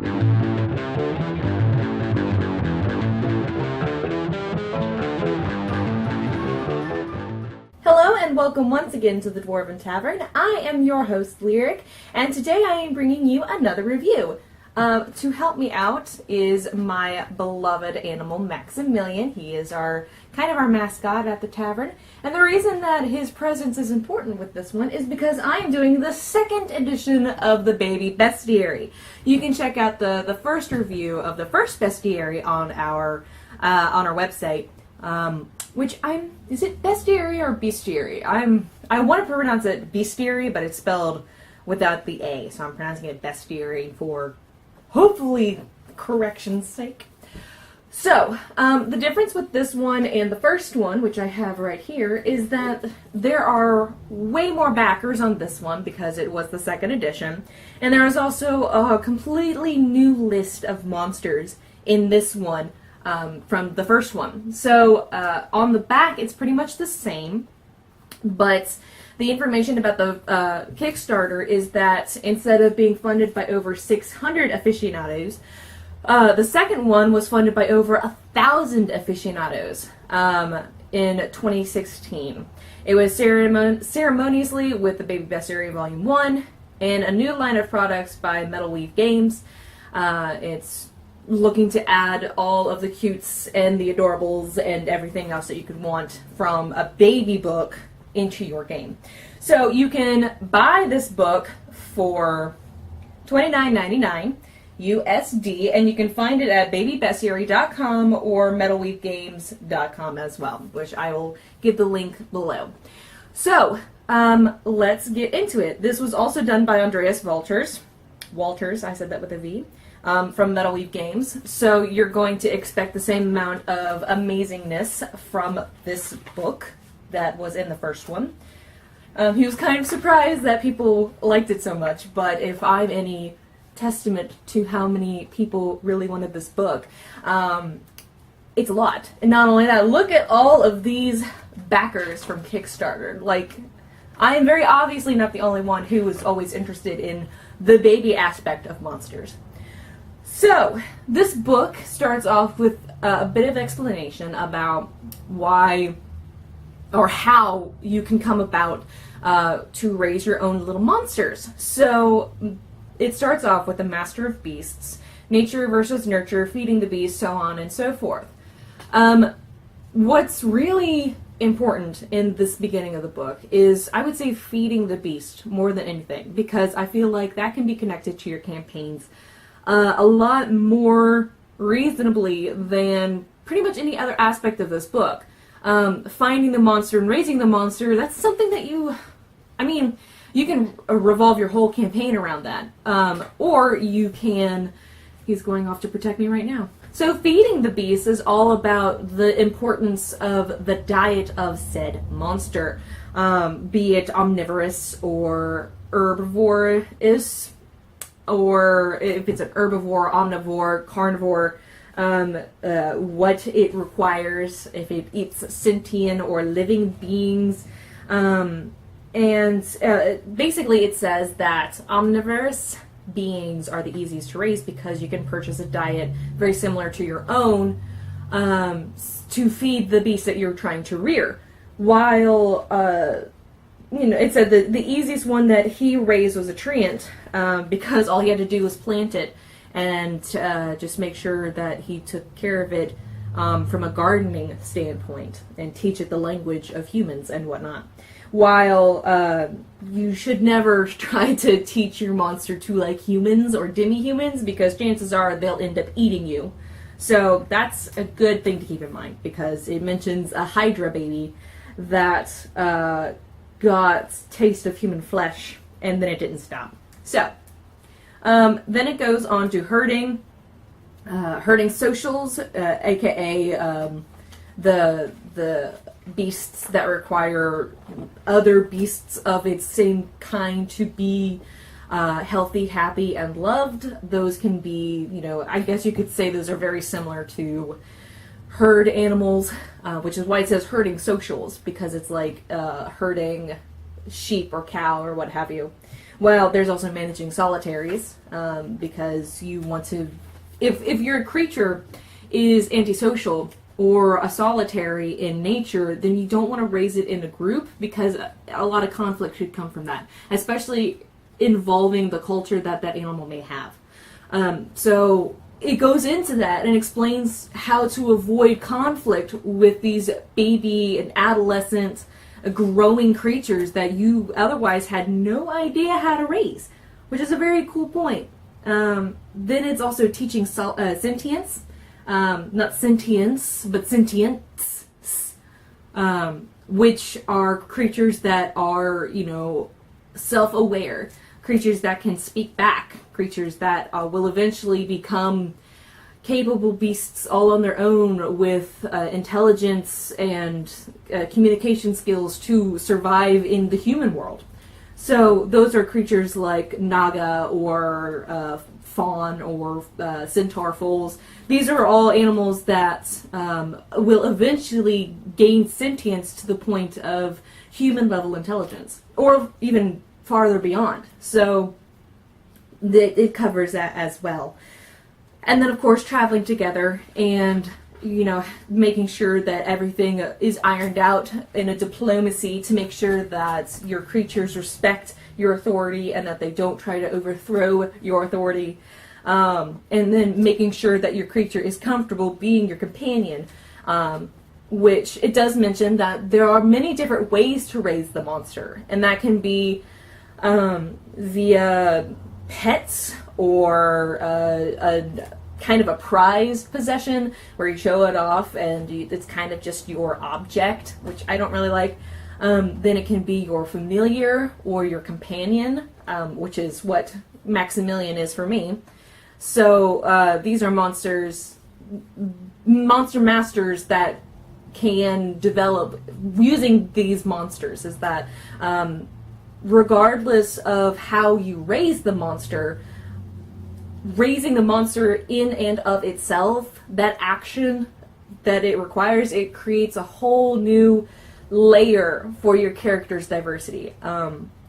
Hello and welcome once again to the Dwarven Tavern. I am your host, Lyric, and today I am bringing you another review. To help me out is my beloved animal, Maximilian. He is our mascot at the tavern, and the reason that his presence is important with this one is because I am doing the second edition of the Baby Bestiary. You can check out the first review of the first bestiary on our website. Is it bestiary or bestiary? I want to pronounce it bestiary, but it's spelled without the A, so I'm pronouncing it bestiary for, hopefully, correction's sake. So, the difference with this one and the first one, which I have right here, is that there are way more backers on this one because it was the second edition, and there is also a completely new list of monsters in this one from the first one. So, on the back, it's pretty much the same, but the information about the Kickstarter is that instead of being funded by over 600 aficionados, the second one was funded by over 1,000 aficionados in 2016. It was ceremoniously with the Baby Bestiary Volume 1 and a new line of products by Metalweave Games. It's looking to add all of the cutes and the adorables and everything else that you could want from a baby book into your game. So you can buy this book for $29.99 USD, and you can find it at babybestiary.com or metalweavegames.com as well, which I will give the link below. So, let's get into it. This was also done by Andreas Walters, I said that with a V, from Metalweave Games. So you're going to expect the same amount of amazingness from this book that was in the first one. He was kind of surprised that people liked it so much, but if I'm any testament to how many people really wanted this book, it's a lot. And not only that, look at all of these backers from Kickstarter. Like, I am very obviously not the only one who is always interested in the baby aspect of monsters. So, this book starts off with a bit of explanation about why or how you can come about to raise your own little monsters. So, it starts off with the Master of Beasts, nature versus nurture, feeding the beast, so on and so forth. What's really important in this beginning of the book is, I would say, feeding the beast more than anything, because I feel like that can be connected to your campaigns a lot more reasonably than pretty much any other aspect of this book. Finding the monster and raising the monster, that's something that you can revolve your whole campaign around that. Or you can... He's going off to protect me right now. So feeding the beast is all about the importance of the diet of said monster. Be it omnivorous or herbivorous, or if it's an herbivore, omnivore, carnivore, what it requires, if it eats sentient or living beings. Basically it says that omnivorous beings are the easiest to raise because you can purchase a diet very similar to your own to feed the beast that you're trying to rear. While, it said the easiest one that he raised was a treant because all he had to do was plant it and just make sure that he took care of it from a gardening standpoint and teach it the language of humans and whatnot. While you should never try to teach your monster to like humans or demi-humans, because chances are they'll end up eating you. So that's a good thing to keep in mind, because it mentions a Hydra baby that got taste of human flesh, and then it didn't stop. So, then it goes on to herding socials, aka the beasts that require other beasts of its same kind to be healthy, happy, and loved. Those can be, I guess you could say those are very similar to herd animals, which is why it says herding socials, because it's like herding sheep or cow or what have you. Well, there's also managing solitaries, because you want to, if your creature is antisocial or a solitary in nature, then you don't want to raise it in a group, because a lot of conflict should come from that, especially involving the culture that that animal may have. So it goes into that and explains how to avoid conflict with these baby and adolescent growing creatures that you otherwise had no idea how to raise, which is a very cool point. Then it's also teaching sentience, not sentience, but sentience, which are creatures that are, self-aware, creatures that can speak back, creatures that will eventually become capable beasts all on their own with intelligence and communication skills to survive in the human world. So those are creatures like Naga or fawn or centaur foals. These are all animals that will eventually gain sentience to the point of human level intelligence, or even farther beyond. So it covers that as well. And then, of course, traveling together and, making sure that everything is ironed out in a diplomacy to make sure that your creatures respect your authority and that they don't try to overthrow your authority. And then making sure that your creature is comfortable being your companion, which it does mention that there are many different ways to raise the monster. And that can be via pets, or a kind of a prized possession where you show it off and it's kind of just your object, which I don't really like. Then it can be your familiar or your companion, which is what Maximilian is for me. So these are monster masters that can develop using these monsters, is that regardless of how you raise the monster, raising the monster in and of itself, that action that it requires, it creates a whole new layer for your character's diversity.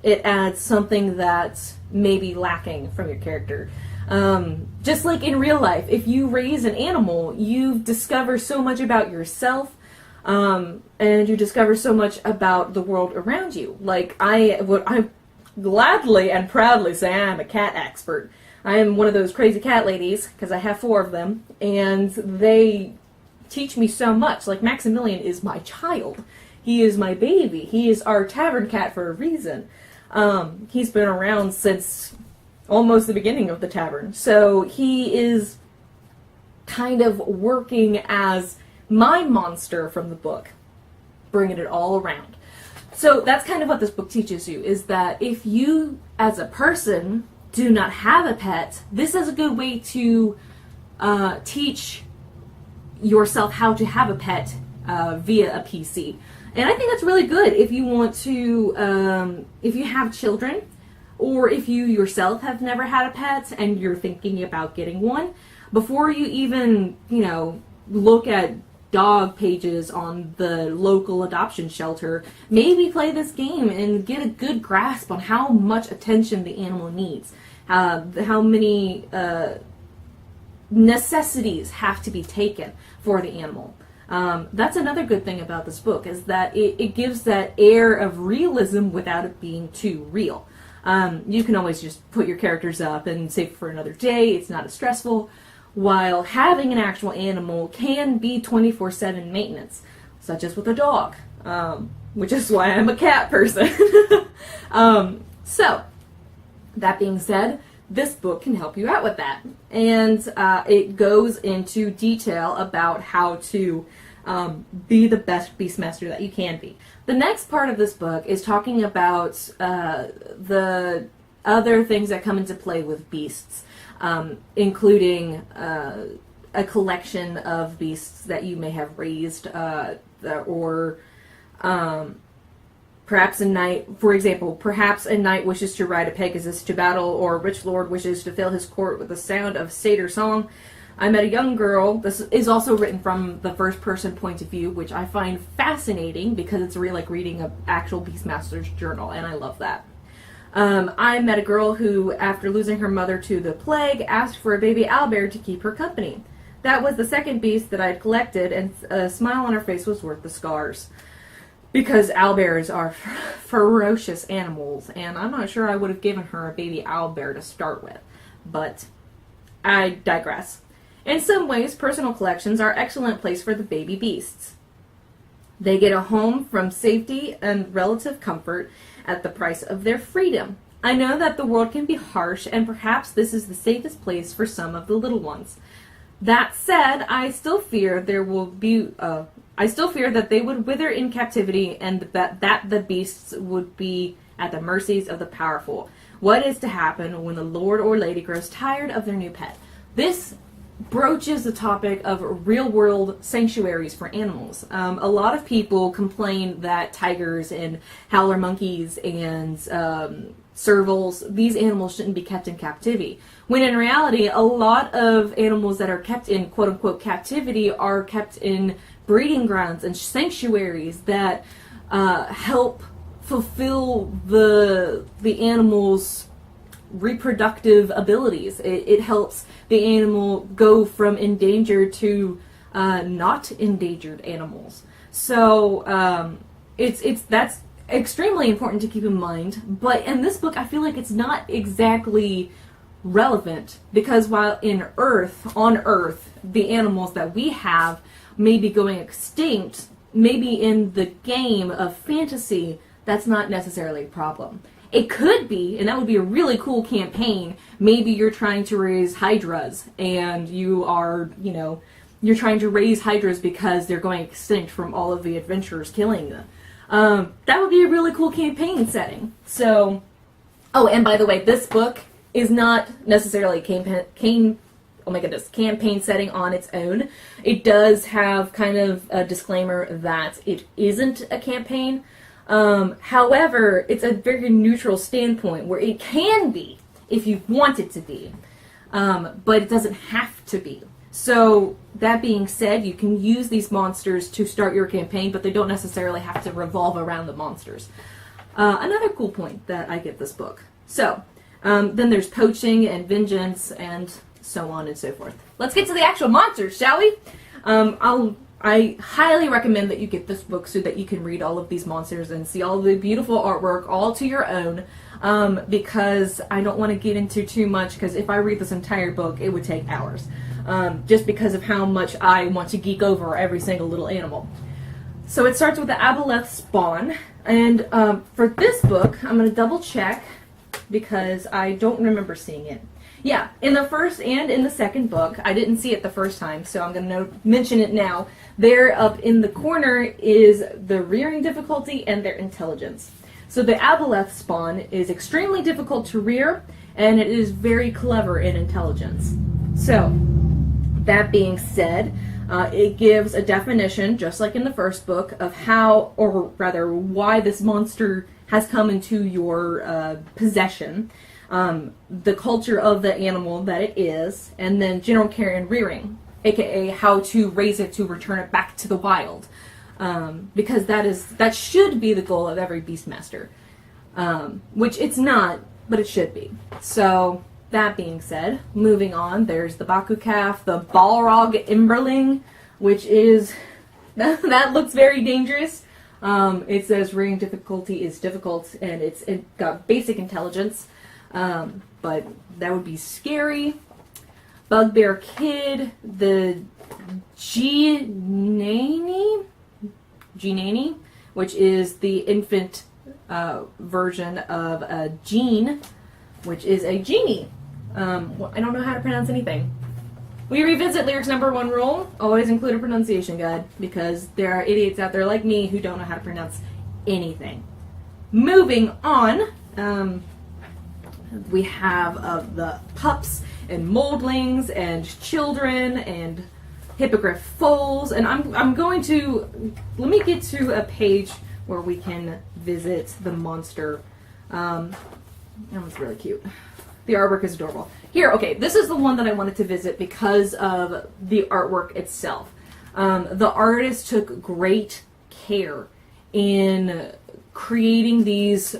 It adds something that may be lacking from your character. Just like in real life, if you raise an animal, you discover so much about yourself, and you discover so much about the world around you. Like, I gladly and proudly say I'm a cat expert. I am one of those crazy cat ladies, because I have 4 of them, and they teach me so much. Like, Maximilian is my child. He is my baby. He is our tavern cat for a reason. He's been around since almost the beginning of the tavern. So he is kind of working as my monster from the book, bringing it all around. So that's kind of what this book teaches you, is that if you, as a person, do not have a pet, this is a good way to teach yourself how to have a pet via a PC. And I think that's really good if you want to, if you have children, or if you yourself have never had a pet and you're thinking about getting one, before you even, look at dog pages on the local adoption shelter, maybe play this game and get a good grasp on how much attention the animal needs, how many necessities have to be taken for the animal. That's another good thing about this book, is that it gives that air of realism without it being too real. You can always just put your characters up and save it for another day. It's not as stressful. While having an actual animal can be 24/7 maintenance, such as with a dog, which is why I'm a cat person. So, that being said, this book can help you out with that. And it goes into detail about how to be the best Beastmaster that you can be. The next part of this book is talking about the other things that come into play with beasts, including a collection of beasts that you may have raised, or perhaps a knight, for example, perhaps a knight wishes to ride a Pegasus to battle, or a rich lord wishes to fill his court with the sound of satyr song. I met a young girl. This is also written from the first-person point of view, which I find fascinating because it's really like reading an actual Beastmaster's journal, and I love that. I met a girl who, after losing her mother to the plague, asked for a baby owlbear to keep her company. That was the second beast that I'd collected, and a smile on her face was worth the scars. Because owlbears are ferocious animals, and I'm not sure I would have given her a baby owlbear to start with. But I digress. In some ways, personal collections are an excellent place for the baby beasts. They get a home from safety and relative comfort at the price of their freedom. I know that the world can be harsh, and perhaps this is the safest place for some of the little ones. That said, I still fear that they would wither in captivity, and that the beasts would be at the mercies of the powerful. What is to happen when the lord or lady grows tired of their new pet? This broaches the topic of real-world sanctuaries for animals. A lot of people complain that tigers and howler monkeys and servals, these animals shouldn't be kept in captivity. When in reality, a lot of animals that are kept in quote-unquote captivity are kept in breeding grounds and sanctuaries that help fulfill the animal's reproductive abilities. It helps the animal go from endangered to not endangered animals. So that's extremely important to keep in mind. But in this book, I feel like it's not exactly relevant, because while on Earth, the animals that we have may be going extinct, maybe in the game of fantasy, that's not necessarily a problem. It could be, and that would be a really cool campaign. Maybe you're trying to raise hydras, and you're trying to raise hydras because they're going extinct from all of the adventurers killing them. That would be a really cool campaign setting. So, oh, and by the way, this book is not necessarily campaign setting on its own. It does have kind of a disclaimer that it isn't a campaign. However, it's a very neutral standpoint where it can be if you want it to be, but it doesn't have to be. So that being said, you can use these monsters to start your campaign, but they don't necessarily have to revolve around the monsters. Another cool point that I get this book. So then there's poaching and vengeance and so on and so forth. Let's get to the actual monsters, shall we? I highly recommend that you get this book so that you can read all of these monsters and see all the beautiful artwork all to your own, because I don't want to get into too much, because if I read this entire book, it would take hours, just because of how much I want to geek over every single little animal. So it starts with the Aboleth spawn, and for this book, I'm going to double check, because I don't remember seeing it. Yeah, in the first and in the second book, I didn't see it the first time, so I'm going to mention it now. There up in the corner is the rearing difficulty and their intelligence. So the Aboleth spawn is extremely difficult to rear, and it is very clever in intelligence. So, that being said, it gives a definition, just like in the first book, of how, or rather, why this monster has come into your possession. The culture of the animal that it is, and then general care and rearing, aka how to raise it to return it back to the wild, because that should be the goal of every Beastmaster, which it's not, but it should be. So that being said, moving on, there's the Baku calf, the Balrog Imberling, which is that looks very dangerous. It says rearing difficulty is difficult, and it got basic intelligence. But that would be scary. Bugbear Kid, the Genie, which is the infant version of a Gene, which is a genie. I don't know how to pronounce anything. We revisit Lyric's #1 rule, always include a pronunciation guide, because there are idiots out there like me who don't know how to pronounce anything. Moving on, we have the pups and moldlings and children and hippogriff foals, and I'm going to, let me get to a page where we can visit the monster. That one's really cute. The artwork is adorable. Here, okay, this is the one that I wanted to visit because of the artwork itself. The artist took great care in creating these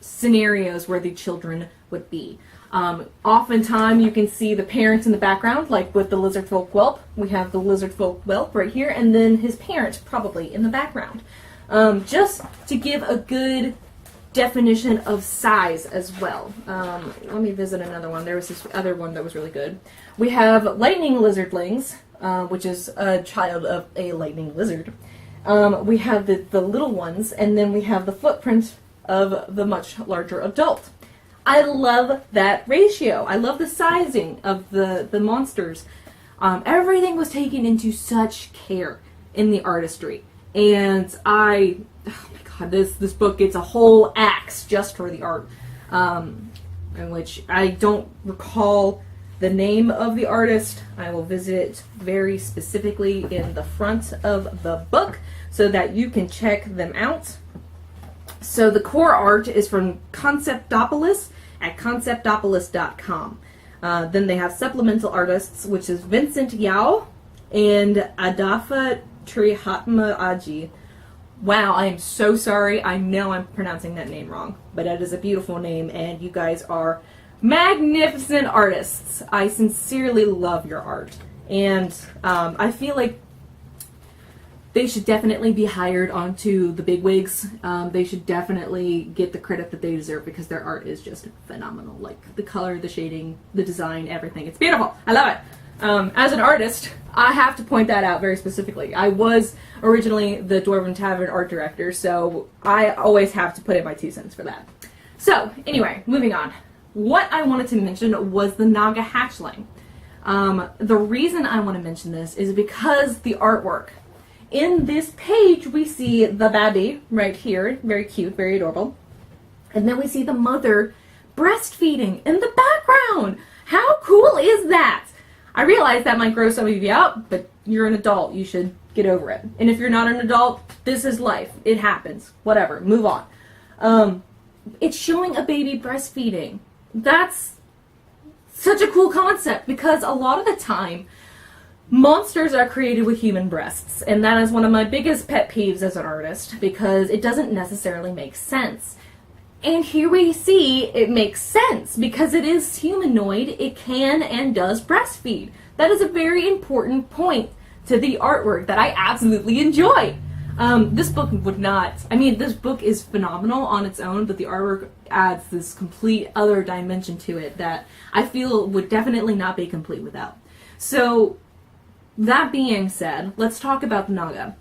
scenarios where the children would be. Oftentimes you can see the parents in the background, like with the lizardfolk whelp. We have the lizardfolk whelp right here, and then his parent probably in the background. Just to give a good definition of size as well. Let me visit another one. There was this other one that was really good. We have lightning lizardlings, which is a child of a lightning lizard. We have the little ones, and then we have the footprint of the much larger adult. I love that ratio. I love the sizing of the monsters. Everything was taken into such care in the artistry. And oh my god, this book gets a whole axe just for the art. In which I don't recall the name of the artist. I will visit it very specifically in the front of the book so that you can check them out. So the core art is from Conceptopolis at conceptopolis.com. Then they have supplemental artists, which is Vincent Yao and Adafa Trihatma Aji. Wow, I am so sorry. I know I'm pronouncing that name wrong, but it is a beautiful name, and you guys are magnificent artists. I sincerely love your art, and I feel like they should definitely be hired onto the bigwigs. They should definitely get the credit that they deserve because their art is just phenomenal. Like the color, the shading, the design, everything. It's beautiful. I love it. As an artist, I have to point that out very specifically. I was originally the Dwarven Tavern art director, so I always have to put in my 2 cents for that. So, anyway, moving on. What I wanted to mention was the Naga hatchling. The reason I want to mention this is because the artwork. In this page, we see the baby right here, very cute, very adorable. And then we see the mother breastfeeding in the background. How cool is that? I realize that might gross some of you out, but you're an adult. You should get over it. And if you're not an adult, this is life. It happens. Whatever. Move on. It's showing a baby breastfeeding. That's such a cool concept because a lot of the time, monsters are created with human breasts, and that is one of my biggest pet peeves as an artist because it doesn't necessarily make sense. And here we see it makes sense because it is humanoid, it can and does breastfeed. That is a very important point to the artwork that I absolutely enjoy. This book would not, this book is phenomenal on its own, but the artwork adds this complete other dimension to it that I feel would definitely not be complete without. So, that being said, let's talk about the Naga.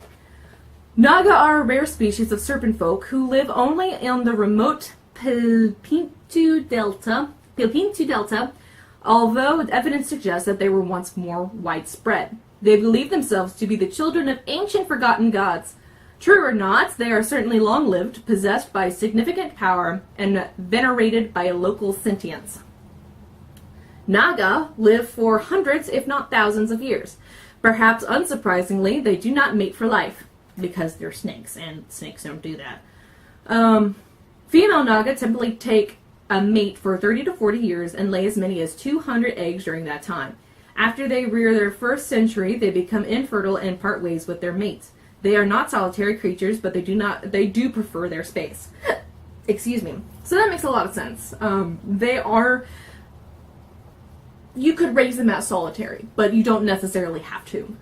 Naga are a rare species of serpent folk who live only in the remote Pilpintu Delta, although evidence suggests that they were once more widespread. They believe themselves to be the children of ancient forgotten gods. True or not, they are certainly long-lived, possessed by significant power, and venerated by a local sentience. Naga live for hundreds, if not thousands of years. Perhaps unsurprisingly, they do not mate for life, because they're snakes, and snakes don't do that. Female Naga typically take a mate for 30 to 40 years and lay as many as 200 eggs during that time. After they rear their first century, they become infertile and part ways with their mates. They are not solitary creatures, but they do prefer their space. Excuse me. So that makes a lot of sense. You could raise them as solitary, but you don't necessarily have to.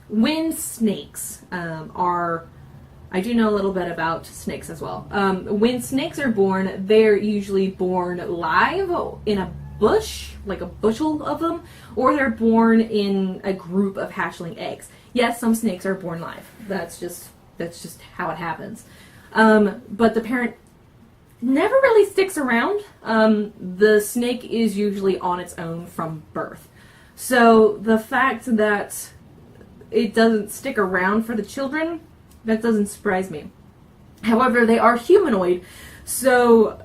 When snakes I do know a little bit about snakes as well. When snakes are born, they're usually born live in a bush, like a bushel of them, or they're born in a group of hatchling eggs. Yes, some snakes are born live. That's just how it happens. But the parent never really sticks around. The snake is usually on its own from birth. So the fact that it doesn't stick around for the children, that doesn't surprise me. However, they are humanoid, so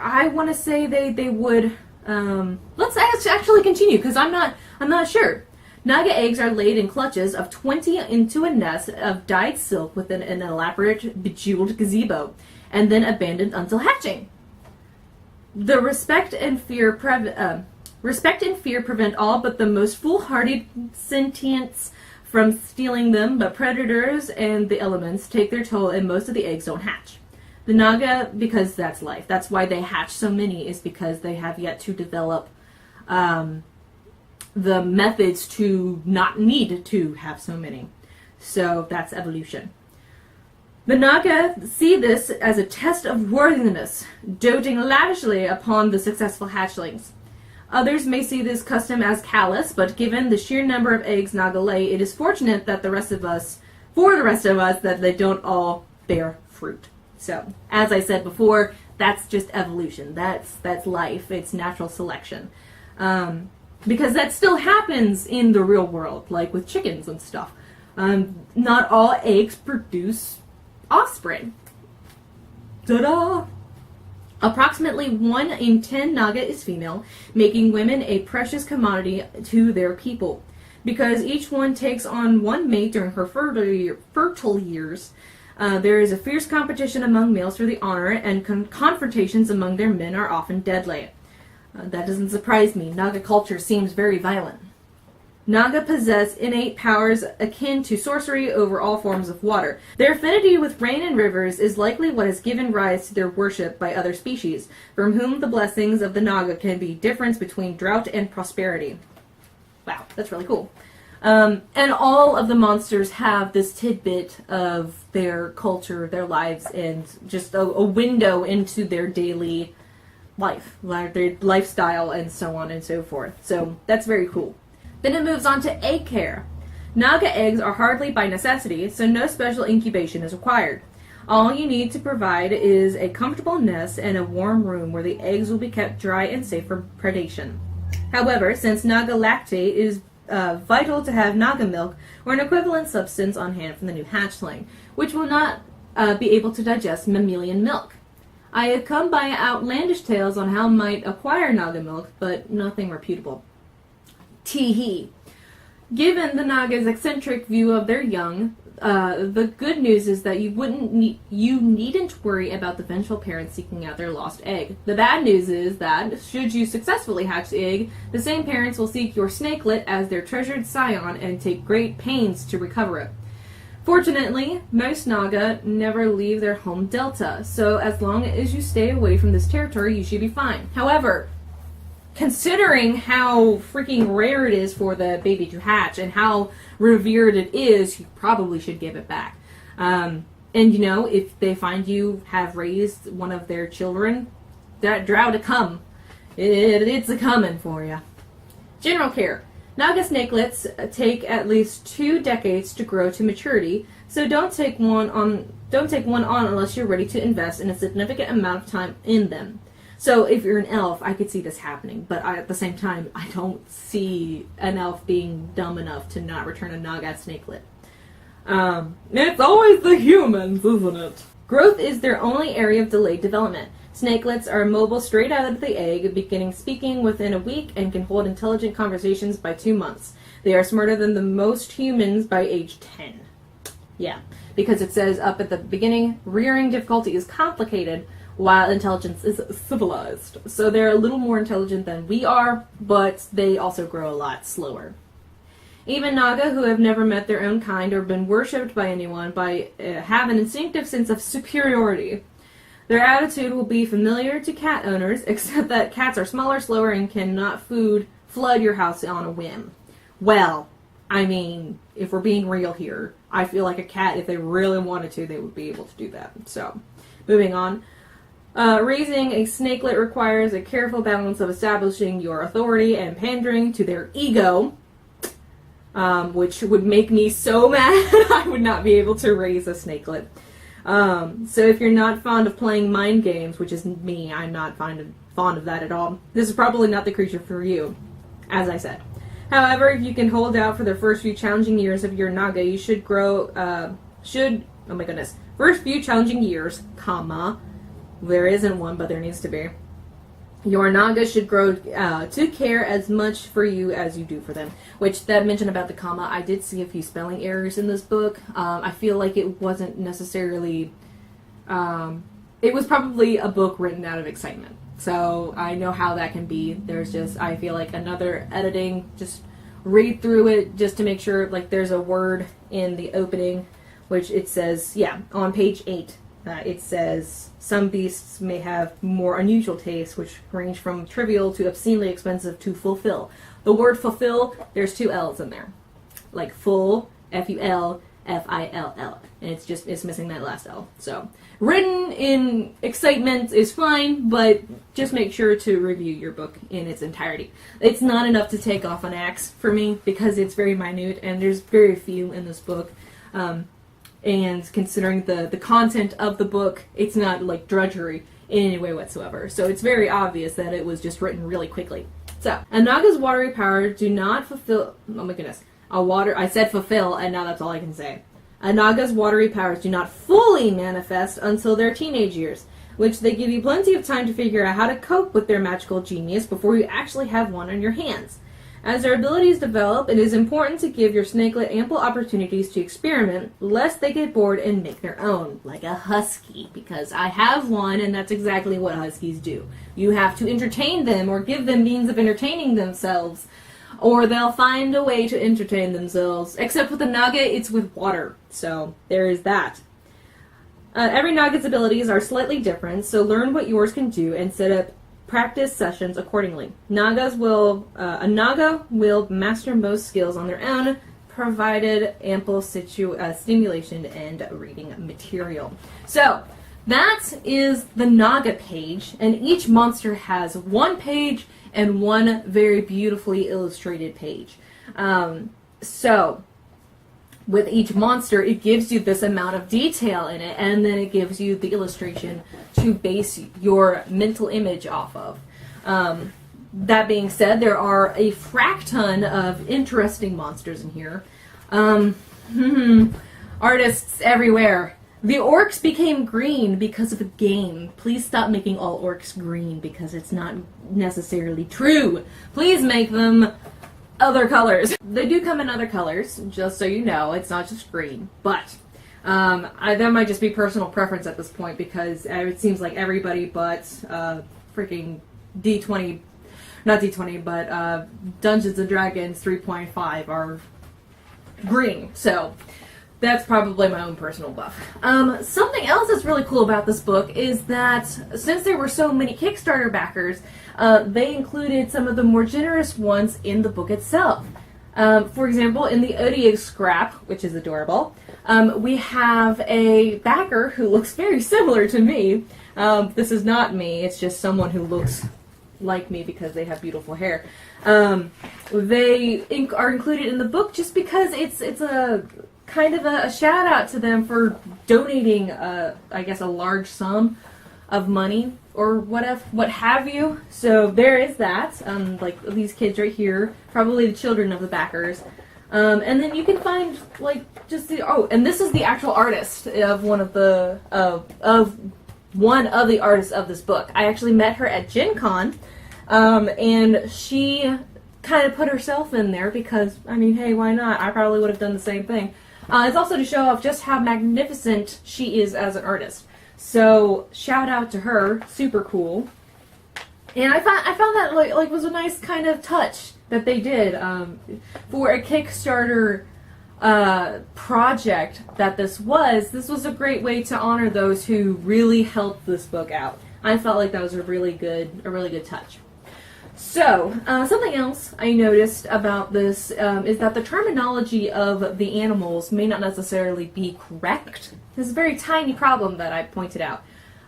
I want to say they would, let's actually continue, because I'm not sure. Naga eggs are laid in clutches of 20 into a nest of dyed silk within an elaborate bejeweled gazebo, and then abandoned until hatching. The respect and fear prevent all but the most foolhardy sentients from stealing them, but predators and the elements take their toll and most of the eggs don't hatch. The Naga, because that's life, that's why they hatch so many, is because they have yet to develop the methods to not need to have so many. So that's evolution. The Naga see this as a test of worthiness, doting lavishly upon the successful hatchlings. Others may see this custom as callous, but given the sheer number of eggs Naga lay, it is fortunate that the rest of us, that they don't all bear fruit. So, as I said before, that's just evolution. That's life. It's natural selection. Because that still happens in the real world, like with chickens and stuff. Not all eggs produce offspring. Ta-da! Approximately 1 in 10 Naga is female, making women a precious commodity to their people. Because each one takes on one mate during her fertile years, there is a fierce competition among males for the honor, and confrontations among their men are often deadly. That doesn't surprise me. Naga culture seems very violent. Naga possess innate powers akin to sorcery over all forms of water. Their affinity with rain and rivers is likely what has given rise to their worship by other species, from whom the blessings of the Naga can be difference between drought and prosperity. Wow, that's really cool. And all of the monsters have this tidbit of their culture, their lives, and just a window into their daily life, their lifestyle, and so on and so forth. So that's very cool. Then it moves on to egg care. Naga eggs are hardly by necessity, so no special incubation is required. All you need to provide is a comfortable nest and a warm room where the eggs will be kept dry and safe from predation. However, since Naga lactate is vital to have Naga milk or an equivalent substance on hand from the new hatchling, which will not be able to digest mammalian milk. I have come by outlandish tales on how might acquire Naga milk, but nothing reputable. Tee-hee. Given the Naga's eccentric view of their young, the good news is that you needn't worry about the vengeful parents seeking out their lost egg. The bad news is that, should you successfully hatch the egg, the same parents will seek your snakelet as their treasured scion and take great pains to recover it. Fortunately, most Naga never leave their home delta, so as long as you stay away from this territory, you should be fine. However, considering how freaking rare it is for the baby to hatch and how revered it is, you probably should give it back. And you know, if they find you have raised one of their children, that drought to come. It's a coming for you. General care. Naga snakelets take at least 2 decades to grow to maturity, so don't take one on unless you're ready to invest in a significant amount of time in them. So if you're an elf, I could see this happening, but at the same time, I don't see an elf being dumb enough to not return a Naga snakelet. It's always the humans, isn't it? Growth is their only area of delayed development. Snakelets are mobile straight out of the egg, beginning speaking within a week, and can hold intelligent conversations by 2 months. They are smarter than the most humans by age 10. Yeah, because it says up at the beginning, rearing difficulty is complicated, while intelligence is civilized. So they're a little more intelligent than we are, but they also grow a lot slower. Even Naga, who have never met their own kind or been worshipped by anyone, have an instinctive sense of superiority. Their attitude will be familiar to cat owners, except that cats are smaller, slower, and cannot flood your house on a whim. Well, I mean, if we're being real here, I feel like a cat, if they really wanted to, they would be able to do that. So, moving on. Raising a snakelet requires a careful balance of establishing your authority and pandering to their ego, which would make me so mad. I would not be able to raise a snakelet. So if you're not fond of playing mind games, which is me, I'm not fond of that at all, this is probably not the creature for you, as I said. However, if you can hold out for the first few challenging years of your Naga, you should first few challenging years, there isn't one, but there needs to be. Your Naga should grow to care as much for you as you do for them. Which, that mention about the comma, I did see a few spelling errors in this book. I feel like it wasn't necessarily... it was probably a book written out of excitement. So I know how that can be. There's just, I feel like another editing, just read through it just to make sure, like, there's a word in the opening, which it says, on page 8, it says, some beasts may have more unusual tastes, which range from trivial to obscenely expensive to fulfill. The word fulfill, there's 2 L's in there. Like full, F-U-L, F-I-L-L. And it's missing that last L. So, written in excitement is fine, but just make sure to review your book in its entirety. It's not enough to take off an axe for me, because it's very minute, and there's very few in this book. And considering the content of the book, it's not like drudgery in any way whatsoever. So it's very obvious that it was just written really quickly. So, a Naga's watery power do not fulfill... Oh my goodness. I said fulfill, and now that's all I can say. A Naga's watery powers do not fully manifest until their teenage years, which they give you plenty of time to figure out how to cope with their magical genius before you actually have one on your hands. As their abilities develop, it is important to give your snakelet ample opportunities to experiment, lest they get bored and make their own, like a husky, because I have one, and that's exactly what huskies do. You have to entertain them, or give them means of entertaining themselves, or they'll find a way to entertain themselves. Except with the Naga, it's with water, so there is that. Every Naga's abilities are slightly different, so learn what yours can do and set up practice sessions accordingly. A Naga will master most skills on their own, provided ample stimulation and reading material. So, that is the Naga page, and each monster has 1 page and 1 very beautifully illustrated page. So, with each monster, it gives you this amount of detail in it, and then it gives you the illustration to base your mental image off of. That being said, there are a frack ton of interesting monsters in here. Artists everywhere. The orcs became green because of a game. Please stop making all orcs green, because it's not necessarily true. Please make them other colors. They do come in other colors, just so you know. It's not just green. But that might just be personal preference at this point, because it seems like everybody but freaking D20, not D20, but Dungeons & Dragons 3.5 are green. So that's probably my own personal buff. Something else that's really cool about this book is that since there were so many Kickstarter backers, they included some of the more generous ones in the book itself. For example, in the Odieg scrap, which is adorable, we have a backer who looks very similar to me. This is not me, it's just someone who looks like me because they have beautiful hair. They are included in the book just because it's a kind of a shout out to them for donating, I guess, a large sum of money or what have you. So there is that. Like these kids right here, probably the children of the backers. And then you can find like just and this is the actual artist of one of the artists of this book. I actually met her at Gen Con, and she kind of put herself in there because, I mean, hey, why not? I probably would have done the same thing. It's also to show off just how magnificent she is as an artist. So, shout out to her. Super cool. And I found that like was a nice kind of touch that they did for a Kickstarter project that this was a great way to honor those who really helped this book out. I felt like that was a really good touch. So, something else I noticed about this is that the terminology of the animals may not necessarily be correct. This is a very tiny problem that I pointed out,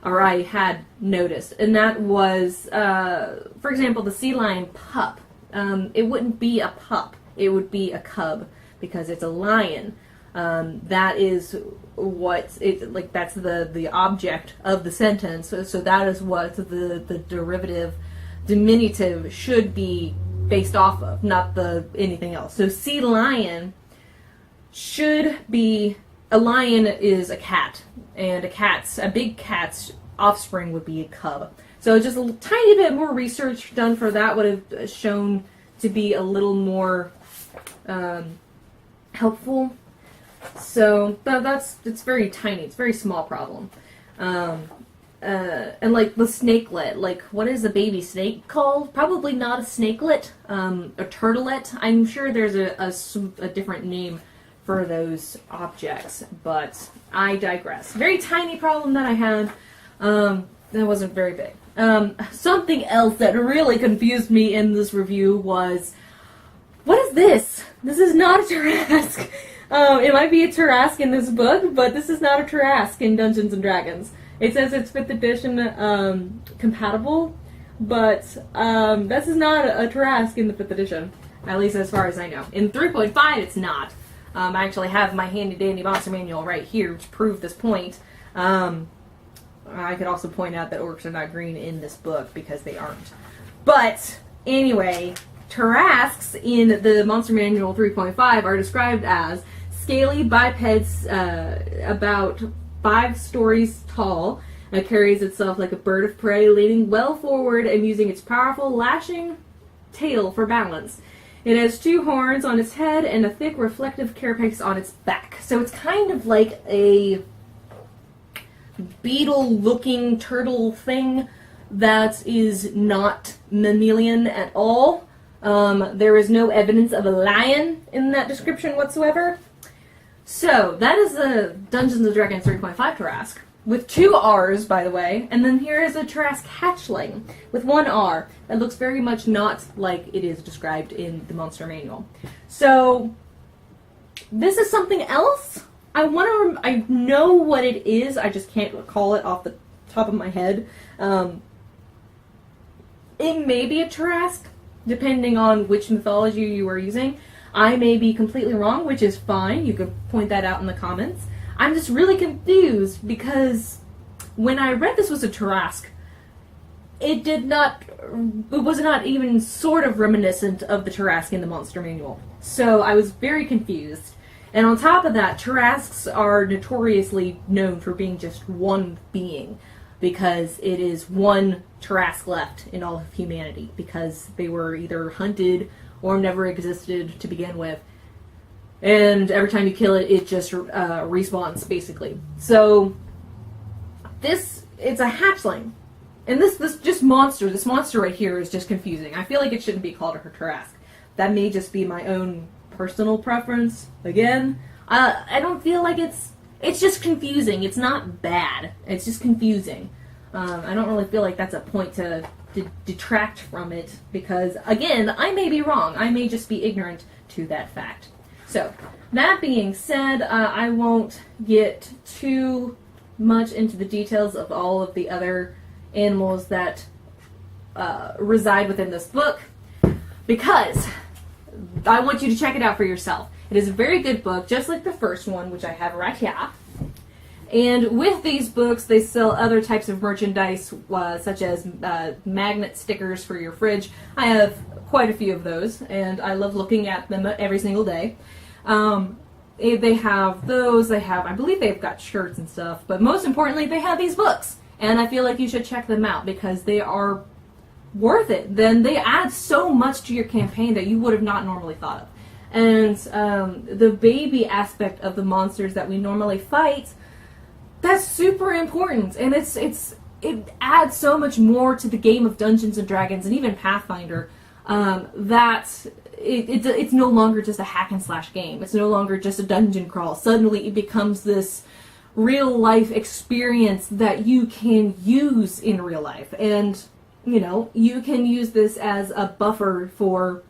or I had noticed, and that was, for example, the sea lion pup. It wouldn't be a pup, it would be a cub, because it's a lion. That is what that's the object of the sentence, so that is what the diminutive should be based off of, not anything else. So sea lion should be, a lion is a cat, and a big cat's offspring would be a cub. So just a tiny bit more research done for that would have shown to be a little more helpful. So it's very tiny, it's a very small problem. and like the snakelet, like what is a baby snake called? Probably not a snakelet, a turtlet. I'm sure there's a different name for those objects, but I digress. Very tiny problem that I had, that wasn't very big. Something else that really confused me in this review was, what is this? This is not a Tarrasque. It might be a Tarrasque in this book, but this is not a Tarrasque in Dungeons & Dragons. It says it's 5th edition compatible, but this is not a Tarrasque in the 5th edition, at least as far as I know. In 3.5, it's not. I actually have my handy-dandy monster manual right here to prove this point. I could also point out that orcs are not green in this book, because they aren't. But, anyway, Tarrasques in the Monster Manual 3.5 are described as scaly bipeds about 5 stories tall. It carries itself like a bird of prey, leaning well forward and using its powerful lashing tail for balance. It has 2 horns on its head and a thick reflective carapace on its back. So it's kind of like a beetle-looking turtle thing that is not mammalian at all. There is no evidence of a lion in that description whatsoever. So, that is the Dungeons & Dragons 3.5 Tarrasque, with 2 R's, by the way, and then here is a Tarrasque hatchling, with 1 R, that looks very much not like it is described in the Monster Manual. So, this is something else? I know what it is, I just can't recall it off the top of my head. It may be a Tarrasque, depending on which mythology you are using. I may be completely wrong, which is fine. You can point that out in the comments. I'm just really confused because when I read this was a Tarrasque, it was not even sort of reminiscent of the Tarrasque in the Monster Manual. So I was very confused. And on top of that, Tarrasques are notoriously known for being just one being, because it is one Tarrasque left in all of humanity, because they were either hunted or never existed to begin with. And every time you kill it, it just respawns, basically. So, it's a hatchling. And this monster right here is just confusing. I feel like it shouldn't be called a Tarrasque. That may just be my own personal preference. Again, I don't feel like it's just confusing. It's not bad. It's just confusing. I don't really feel like that's a point to detract from it, because, again, I may be wrong. I may just be ignorant to that fact. So, that being said, I won't get too much into the details of all of the other animals that reside within this book, because I want you to check it out for yourself. It is a very good book, just like the first one, which I have right here. And with these books, they sell other types of merchandise, such as magnet stickers for your fridge. I have quite a few of those, and I love looking at them every single day. They have those, I believe they've got shirts and stuff, but most importantly, they have these books. And I feel like you should check them out, because they are worth it. Then they add so much to your campaign that you would have not normally thought of. And the baby aspect of the monsters that we normally fight, that's super important, and it adds so much more to the game of Dungeons and Dragons and even Pathfinder, that it's no longer just a hack and slash game. It's no longer just a dungeon crawl. Suddenly it becomes this real life experience that you can use in real life, and you can use this as a buffer for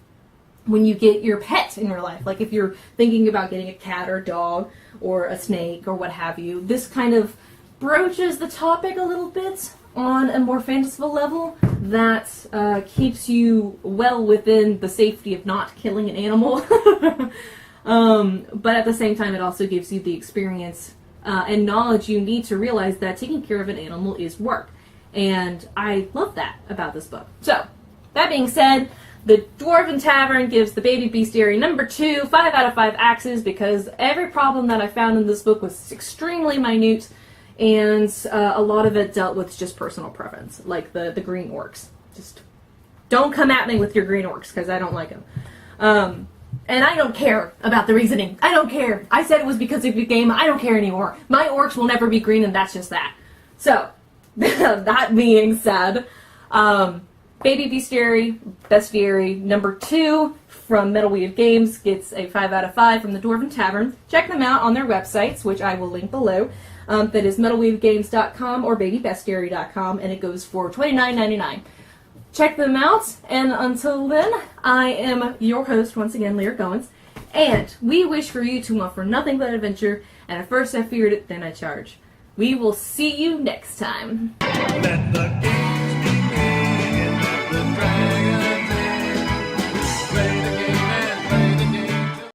when you get your pet in your life. Like if you're thinking about getting a cat or a dog or a snake or what have you, this kind of broaches the topic a little bit on a more fanciful level that keeps you well within the safety of not killing an animal. But at the same time, it also gives you the experience and knowledge you need to realize that taking care of an animal is work. And I love that about this book. So, that being said, the Dwarven Tavern gives the Baby Bestiary number 2, 5 out of 5 axes, because every problem that I found in this book was extremely minute, and a lot of it dealt with just personal preference, like the green orcs. Just don't come at me with your green orcs, because I don't like them. And I don't care about the reasoning. I don't care. I said it was because of the game. I don't care anymore. My orcs will never be green, and that's just that. So, that being said, Baby Bestiary number 2 from Metalweave Games gets a 5 out of 5 from the Dwarven Tavern. Check them out on their websites, which I will link below. That is metalweavegames.com or babybestiary.com, and it goes for $29.99. Check them out, and until then, I am your host, once again, Lyric Owens, and we wish for you to offer nothing but adventure, and at first I feared it, then I charge. We will see you next time. Let the